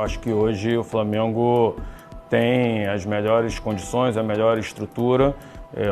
Eu acho que hoje o Flamengo tem as melhores condições, a melhor estrutura,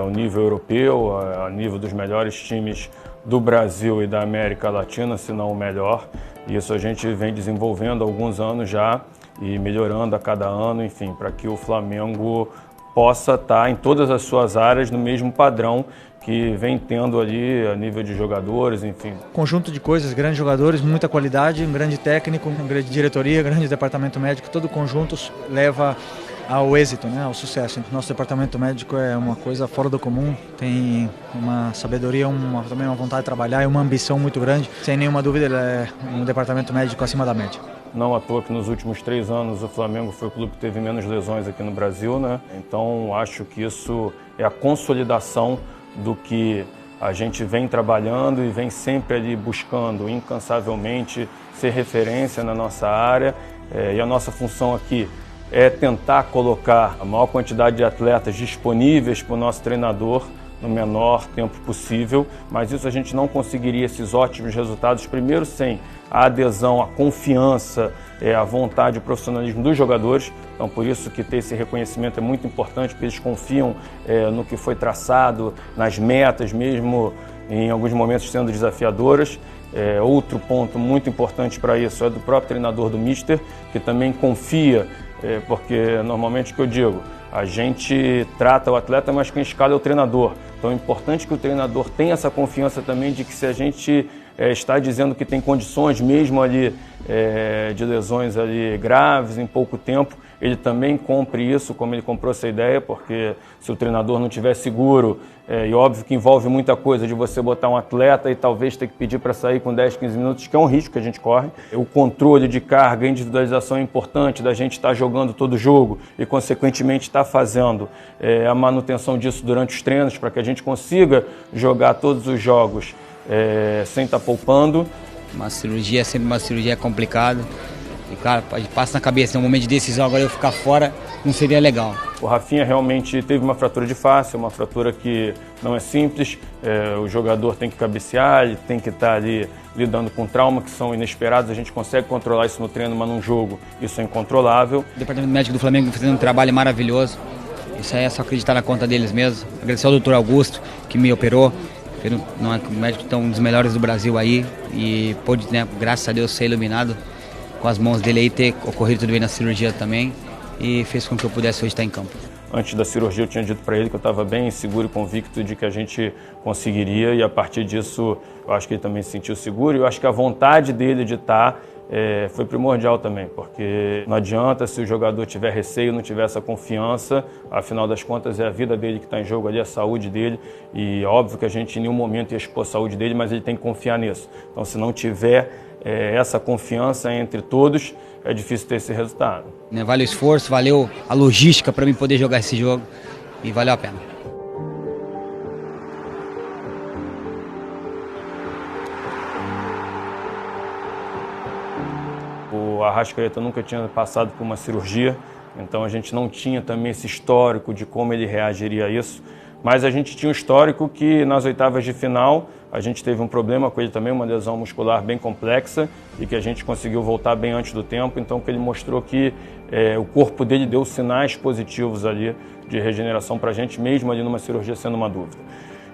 ao nível europeu, a nível dos melhores times do Brasil e da América Latina, se não o melhor. Isso a gente vem desenvolvendo há alguns anos já e melhorando a cada ano, enfim, para que o Flamengo possa estar em todas as suas áreas no mesmo padrão que vem tendo ali a nível de jogadores, enfim. Conjunto de coisas, grandes jogadores, muita qualidade, um grande técnico, uma grande diretoria, grande departamento médico, todo conjunto leva ao êxito, né, ao sucesso. Nosso departamento médico é uma coisa fora do comum, tem uma sabedoria, também uma vontade de trabalhar e uma ambição muito grande. Sem nenhuma dúvida, ele é um departamento médico acima da média. Não à toa que nos últimos 3 anos o Flamengo foi o clube que teve menos lesões aqui no Brasil, né? Então acho que isso é a consolidação do que a gente vem trabalhando e vem sempre ali buscando incansavelmente ser referência na nossa área. E a nossa função aqui é tentar colocar a maior quantidade de atletas disponíveis para o nosso treinador no menor tempo possível, mas isso a gente não conseguiria esses ótimos resultados, primeiro sem a adesão, a confiança, a vontade, o profissionalismo dos jogadores. Então por isso que ter esse reconhecimento é muito importante, porque eles confiam no que foi traçado, nas metas, mesmo em alguns momentos sendo desafiadoras. Outro ponto muito importante para isso é do próprio treinador do Mister, que também confia, porque normalmente o que eu digo, a gente trata o atleta, mas quem escala é o treinador. Então é importante que o treinador tenha essa confiança também de que se a gente está dizendo que tem condições mesmo ali de lesões ali graves em pouco tempo, ele também compre isso, como ele comprou essa ideia, porque se o treinador não estiver seguro, e óbvio que envolve muita coisa de você botar um atleta e talvez ter que pedir para sair com 10, 15 minutos, que é um risco que a gente corre. O controle de carga, a individualização é importante, da gente estar jogando todo o jogo e consequentemente estar fazendo a manutenção disso durante os treinos, para que a gente consiga jogar todos os jogos sem estar poupando. Uma cirurgia é sempre uma cirurgia complicada. E, cara, passa na cabeça, no momento de decisão, agora eu ficar fora não seria legal. O Rafinha realmente teve uma fratura de face, uma fratura que não é simples. O jogador tem que cabecear, ele tem que estar ali lidando com traumas que são inesperados. A gente consegue controlar isso no treino, mas num jogo isso é incontrolável. O departamento médico do Flamengo fazendo um trabalho maravilhoso. Isso aí é só acreditar na conta deles mesmo. Agradecer ao doutor Augusto, que me operou. O médico é um dos melhores do Brasil aí. E pôde, né, graças a Deus, ser iluminado com as mãos dele aí, ter ocorrido tudo bem na cirurgia também, e fez com que eu pudesse hoje estar em campo. Antes da cirurgia eu tinha dito para ele que eu estava bem seguro e convicto de que a gente conseguiria, e a partir disso eu acho que ele também se sentiu seguro, e eu acho que a vontade dele de estar foi primordial também, porque não adianta se o jogador tiver receio, não tiver essa confiança, afinal das contas é a vida dele que está em jogo ali, a saúde dele, e óbvio que a gente em nenhum momento ia expor a saúde dele, mas ele tem que confiar nisso. Então se não tiver essa confiança entre todos, é difícil ter esse resultado. Valeu o esforço, valeu a logística para mim poder jogar esse jogo e valeu a pena. O Arrascaeta nunca tinha passado por uma cirurgia, então a gente não tinha também esse histórico de como ele reagiria a isso. Mas a gente tinha um histórico que nas oitavas de final a gente teve um problema com ele também, uma lesão muscular bem complexa, e que a gente conseguiu voltar bem antes do tempo, então que ele mostrou que o corpo dele deu sinais positivos ali de regeneração para a gente, mesmo ali numa cirurgia sendo uma dúvida.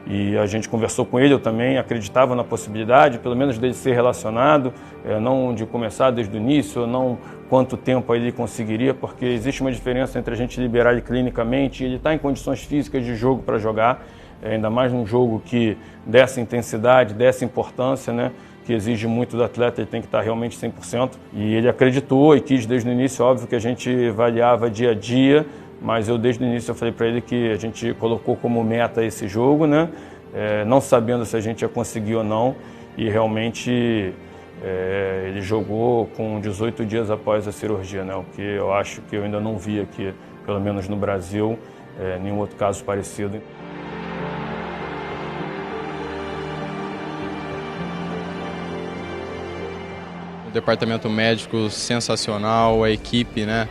E a gente conversou com ele, eu também acreditava na possibilidade, pelo menos dele ser relacionado, não de começar desde o início, não quanto tempo ele conseguiria, porque existe uma diferença entre a gente liberar ele clinicamente e ele estar em condições físicas de jogo para jogar, ainda mais num jogo que dessa intensidade, dessa importância, né, que exige muito do atleta, ele tem que estar realmente 100%. E ele acreditou e quis desde o início, óbvio que a gente avaliava dia a dia, mas eu desde o início eu falei para ele que a gente colocou como meta esse jogo, né, não sabendo se a gente ia conseguir ou não, e realmente ele jogou com 18 dias após a cirurgia, né, o que eu acho que eu ainda não vi aqui, pelo menos no Brasil, nenhum outro caso parecido. O departamento médico sensacional, a equipe, né,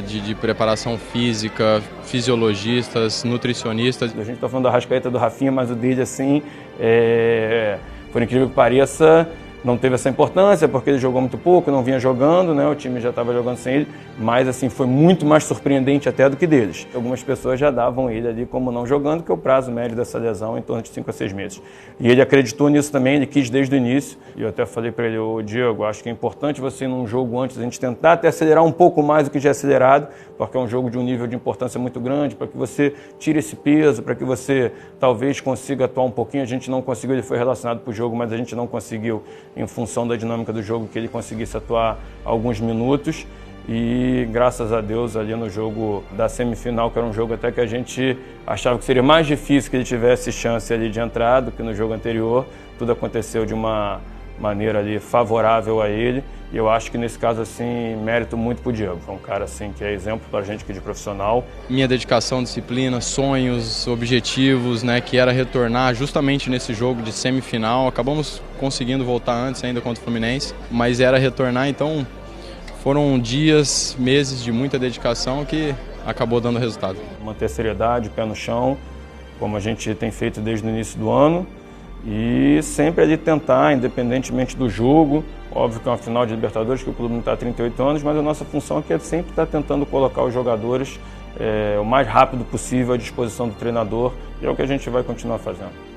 de preparação física, fisiologistas, nutricionistas. A gente está falando da Arrascaeta, do Rafinha, mas o dele, assim, por incrível que pareça, não teve essa importância porque ele jogou muito pouco, não vinha jogando, né? O time já estava jogando sem ele, mas assim foi muito mais surpreendente até do que deles. Algumas pessoas já davam ele ali como não jogando, que é o prazo médio dessa lesão em torno de 5 a 6 meses. E ele acreditou nisso também, ele quis desde o início. E eu até falei para ele: ô Diego, acho que é importante você num jogo antes a gente tentar até acelerar um pouco mais do que já é acelerado, porque é um jogo de um nível de importância muito grande, para que você tire esse peso, para que você talvez consiga atuar um pouquinho. A gente não conseguiu, ele foi relacionado para o jogo, mas a gente não conseguiu em função da dinâmica do jogo que ele conseguisse atuar alguns minutos. E graças a Deus ali no jogo da semifinal, que era um jogo até que a gente achava que seria mais difícil que ele tivesse chance ali de entrar do que no jogo anterior, tudo aconteceu de uma maneira ali favorável a ele. E eu acho que nesse caso assim, mérito muito pro Diego. Foi um cara assim que é exemplo pra gente aqui de profissional. Minha dedicação, disciplina, sonhos, objetivos, né, que era retornar justamente nesse jogo de semifinal. Acabamos conseguindo voltar antes ainda contra o Fluminense, mas era retornar, então foram dias, meses de muita dedicação que acabou dando resultado. Manter a seriedade, pé no chão, como a gente tem feito desde o início do ano. E sempre ali tentar, independentemente do jogo, óbvio que é uma final de Libertadores, que o clube não está há 38 anos, mas a nossa função aqui é sempre estar tentando colocar os jogadores o mais rápido possível à disposição do treinador, e é o que a gente vai continuar fazendo.